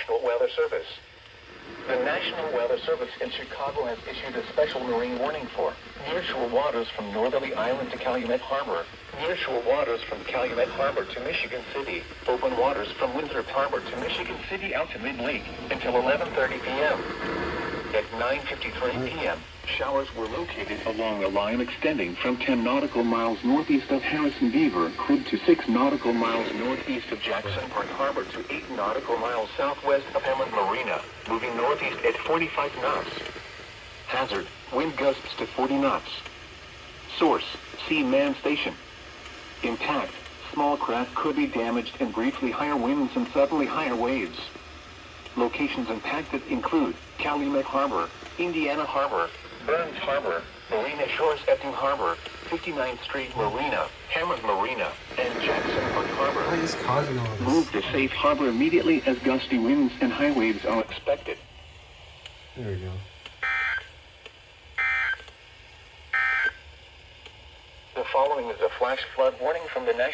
National Weather Service. The National Weather Service in Chicago has issued a special marine warning for nearshore waters from Northerly Island to Calumet Harbor, nearshore waters from Calumet Harbor to Michigan City, open waters from Winthrop Harbor to Michigan City out to mid-lake until 11:30 p.m. At 9:53 p.m., showers were located along a line extending from 10 nautical miles northeast of Harrison Beaver Hood to 6 nautical miles northeast of Jackson Park Harbor to 8 nautical miles southwest of Hammond Marina, moving northeast at 45 knots. Hazard, wind gusts to 40 knots. Source, Sea Man Station. Intact, small craft could be damaged and briefly higher winds and suddenly higher waves. Locations impacted include Calumet Harbor, Indiana Harbor, Burns Harbor, Marina Shores Epping Harbor, 59th Street Marina, Hammond Marina, and Jackson Park Harbor. What is causing all this? Move to safe harbor immediately as gusty winds and high waves are expected. There we go. The following is a flash flood warning from the National